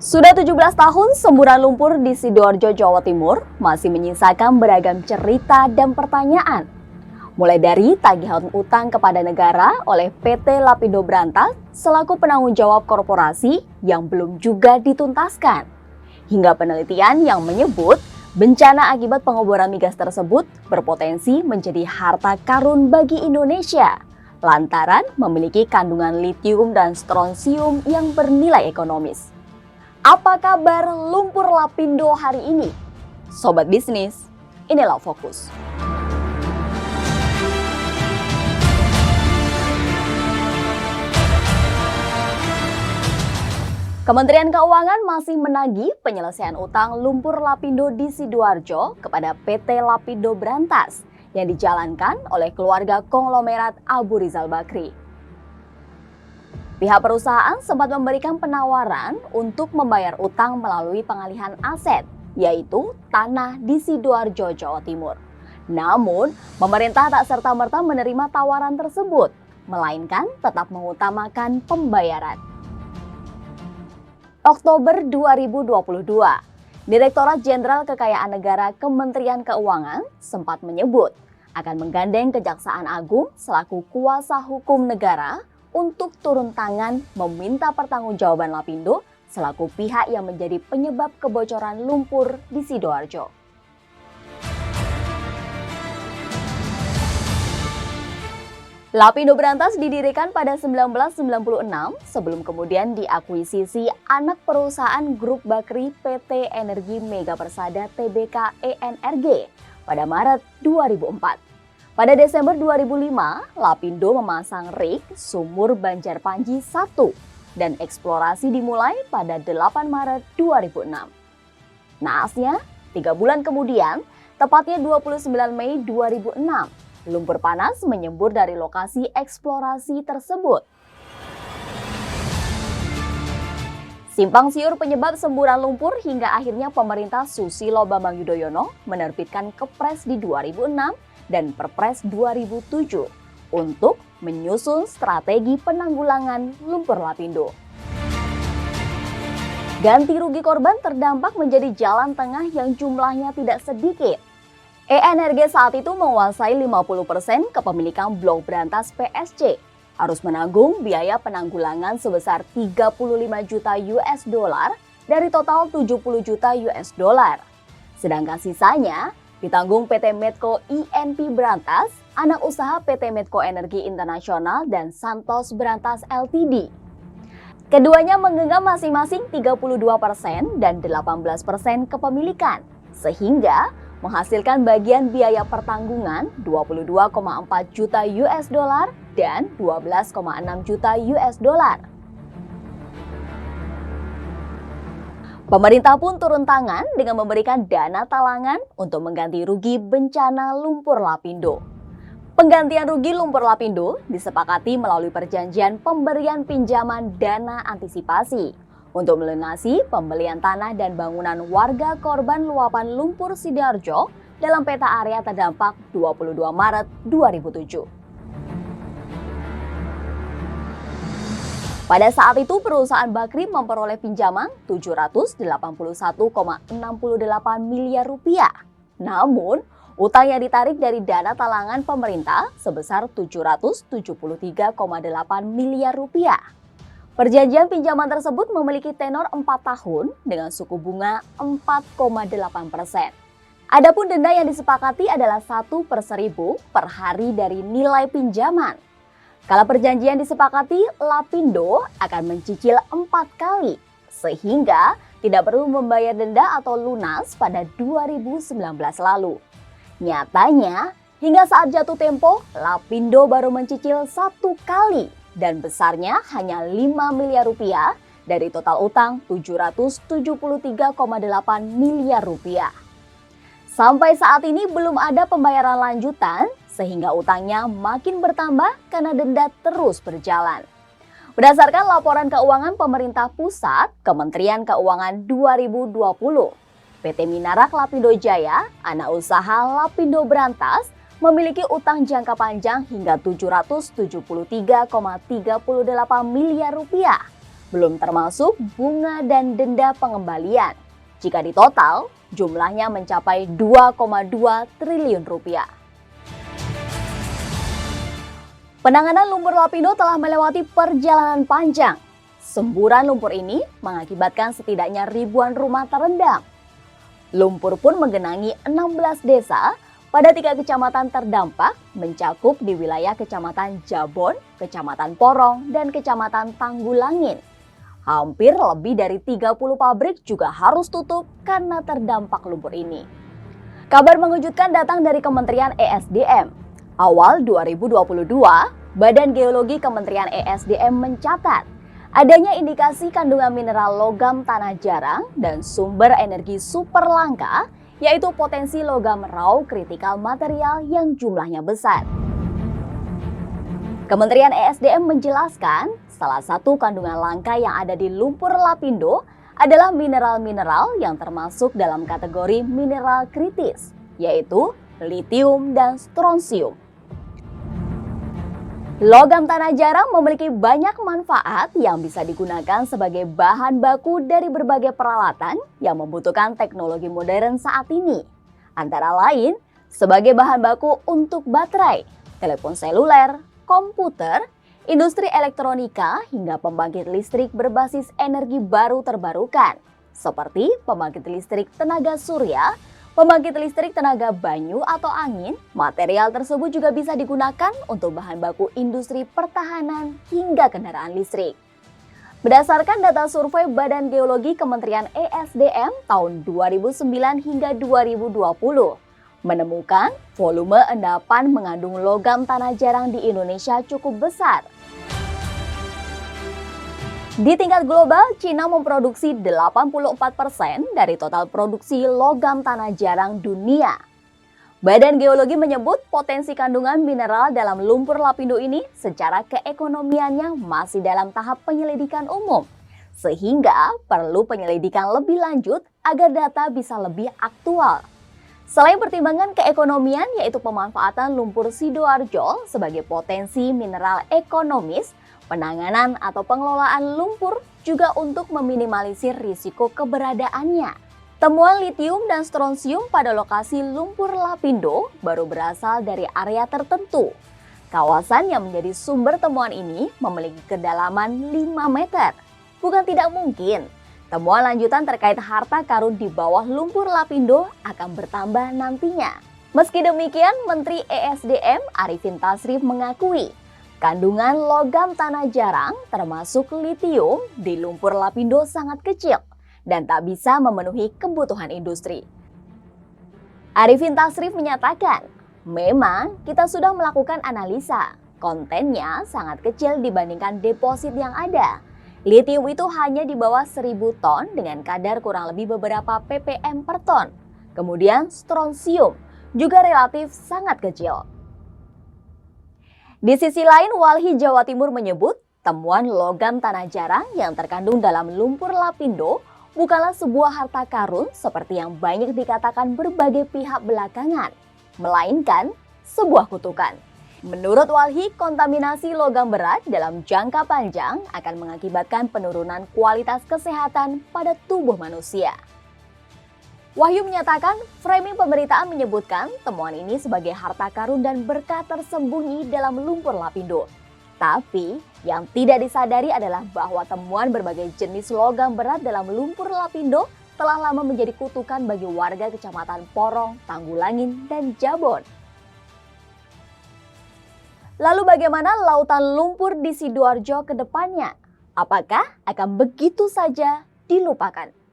Sudah 17 tahun semburan lumpur di Sidoarjo, Jawa Timur masih menyisakan beragam cerita dan pertanyaan. Mulai dari tagihan utang kepada negara oleh PT Lapindo Brantas selaku penanggung jawab korporasi yang belum juga dituntaskan, hingga penelitian yang menyebut bencana akibat pengeboran migas tersebut berpotensi menjadi harta karun bagi Indonesia lantaran memiliki kandungan litium dan strontium yang bernilai ekonomis. Apa kabar lumpur Lapindo hari ini? Sobat bisnis, inilah Fokus. Kementerian Keuangan masih menagih penyelesaian utang lumpur Lapindo di Sidoarjo kepada PT Lapindo Brantas yang dijalankan oleh keluarga konglomerat Abu Rizal Bakri. Pihak perusahaan sempat memberikan penawaran untuk membayar utang melalui pengalihan aset, yaitu tanah di Sidoarjo, Jawa Timur. Namun, pemerintah tak serta-merta menerima tawaran tersebut, melainkan tetap mengutamakan pembayaran. Oktober 2022, Direktorat Jenderal Kekayaan Negara Kementerian Keuangan sempat menyebut akan menggandeng Kejaksaan Agung selaku kuasa hukum negara untuk turun tangan meminta pertanggungjawaban Lapindo selaku pihak yang menjadi penyebab kebocoran lumpur di Sidoarjo. Lapindo Brantas didirikan pada 1996 sebelum kemudian diakuisisi anak perusahaan Grup Bakri PT Energi Mega Persada Tbk ENRG pada Maret 2004. Pada Desember 2005, Lapindo memasang rig Sumur Banjarpanji 1 dan eksplorasi dimulai pada 8 Maret 2006. Naasnya, 3 bulan kemudian, tepatnya 29 Mei 2006, lumpur panas menyembur dari lokasi eksplorasi tersebut. Simpang siur penyebab semburan lumpur hingga akhirnya pemerintah Susilo Bambang Yudhoyono menerbitkan Kepres di 2006 dan Perpres 2007 untuk menyusun strategi penanggulangan lumpur Lapindo. Ganti rugi korban terdampak menjadi jalan tengah yang jumlahnya tidak sedikit. ENRG saat itu menguasai 50% kepemilikan Blok Brantas PSC, harus menanggung biaya penanggulangan sebesar 35 juta US dollar dari total 70 juta US dollar. Sedangkan sisanya ditanggung PT Medco INP Brantas, anak usaha PT Medco Energi Internasional dan Santos Brantas Ltd. Keduanya menggenggam masing-masing 32% dan 18% kepemilikan, sehingga menghasilkan bagian biaya pertanggungan 22,4 juta US dollar dan 12,6 juta US dollar. Pemerintah pun turun tangan dengan memberikan dana talangan untuk mengganti rugi bencana lumpur Lapindo. Penggantian rugi lumpur Lapindo disepakati melalui perjanjian pemberian pinjaman dana antisipasi untuk melunasi pembelian tanah dan bangunan warga korban luapan lumpur Sidoarjo dalam peta area terdampak 22 Maret 2007. Pada saat itu perusahaan Bakri memperoleh pinjaman 781,68 miliar rupiah. Namun, utang yang ditarik dari dana talangan pemerintah sebesar 773,8 miliar rupiah. Perjanjian pinjaman tersebut memiliki tenor 4 tahun dengan suku bunga 4,8%. Adapun denda yang disepakati adalah 1/1000 per hari dari nilai pinjaman. Kala perjanjian disepakati, Lapindo akan mencicil 4 kali, sehingga tidak perlu membayar denda atau lunas pada 2019 lalu. Nyatanya, hingga saat jatuh tempo, Lapindo baru mencicil 1 kali dan besarnya hanya 5 miliar rupiah dari total utang 773,8 miliar rupiah. Sampai saat ini belum ada pembayaran lanjutan, sehingga utangnya makin bertambah karena denda terus berjalan. Berdasarkan laporan keuangan pemerintah pusat, Kementerian Keuangan 2020, PT Minarak Lapindo Jaya, anak usaha Lapindo Brantas, memiliki utang jangka panjang hingga 773,38 miliar rupiah belum termasuk bunga dan denda pengembalian. Jika ditotal, jumlahnya mencapai 2,2 triliun rupiah. Penanganan lumpur lapindo telah melewati perjalanan panjang. Semburan lumpur ini mengakibatkan setidaknya ribuan rumah terendam. Lumpur pun menggenangi 16 desa pada 3 kecamatan terdampak, mencakup di wilayah Kecamatan Jabon, Kecamatan Porong, dan Kecamatan Tanggulangin. Hampir lebih dari 30 pabrik juga harus tutup karena terdampak lumpur ini. Kabar mengejutkan datang dari Kementerian ESDM. Awal 2022, Badan Geologi Kementerian ESDM mencatat adanya indikasi kandungan mineral logam tanah jarang dan sumber energi super langka, yaitu potensi logam raw kritikal material yang jumlahnya besar. Kementerian ESDM menjelaskan, salah satu kandungan langka yang ada di lumpur lapindo adalah mineral-mineral yang termasuk dalam kategori mineral kritis, yaitu litium dan strontium. Logam tanah jarang memiliki banyak manfaat yang bisa digunakan sebagai bahan baku dari berbagai peralatan yang membutuhkan teknologi modern saat ini. Antara lain, sebagai bahan baku untuk baterai, telepon seluler, komputer, industri elektronika, hingga pembangkit listrik berbasis energi baru terbarukan, seperti pembangkit listrik tenaga surya, pembangkit listrik tenaga banyu atau angin. Material tersebut juga bisa digunakan untuk bahan baku industri pertahanan hingga kendaraan listrik. Berdasarkan data survei Badan Geologi Kementerian ESDM tahun 2009 hingga 2020, menemukan volume endapan mengandung logam tanah jarang di Indonesia cukup besar. Di tingkat global, Cina memproduksi 84% dari total produksi logam tanah jarang dunia. Badan Geologi menyebut potensi kandungan mineral dalam lumpur lapindo ini secara keekonomiannya masih dalam tahap penyelidikan umum, sehingga perlu penyelidikan lebih lanjut agar data bisa lebih aktual. Selain pertimbangan keekonomian, yaitu pemanfaatan lumpur Sidoarjo sebagai potensi mineral ekonomis, penanganan atau pengelolaan lumpur juga untuk meminimalisir risiko keberadaannya. Temuan litium dan strontium pada lokasi lumpur lapindo baru berasal dari area tertentu. Kawasan yang menjadi sumber temuan ini memiliki kedalaman 5 meter. Bukan tidak mungkin, temuan lanjutan terkait harta karun di bawah lumpur lapindo akan bertambah nantinya. Meski demikian, Menteri ESDM Arifin Tasrif mengakui kandungan logam tanah jarang termasuk litium di lumpur lapindo sangat kecil dan tak bisa memenuhi kebutuhan industri. Arifin Tasrif menyatakan, memang kita sudah melakukan analisa, kontennya sangat kecil dibandingkan deposit yang ada. Litium itu hanya di bawah 1000 ton dengan kadar kurang lebih beberapa ppm per ton. Kemudian strontium juga relatif sangat kecil. Di sisi lain, Walhi Jawa Timur menyebut temuan logam tanah jarang yang terkandung dalam lumpur lapindo bukanlah sebuah harta karun seperti yang banyak dikatakan berbagai pihak belakangan, melainkan sebuah kutukan. Menurut Walhi, kontaminasi logam berat dalam jangka panjang akan mengakibatkan penurunan kualitas kesehatan pada tubuh manusia. Wahyu menyatakan, framing pemberitaan menyebutkan temuan ini sebagai harta karun dan berkah tersembunyi dalam lumpur lapindo. Tapi, yang tidak disadari adalah bahwa temuan berbagai jenis logam berat dalam lumpur lapindo telah lama menjadi kutukan bagi warga Kecamatan Porong, Tanggulangin, dan Jabon. Lalu bagaimana lautan lumpur di Sidoarjo ke depannya? Apakah akan begitu saja dilupakan?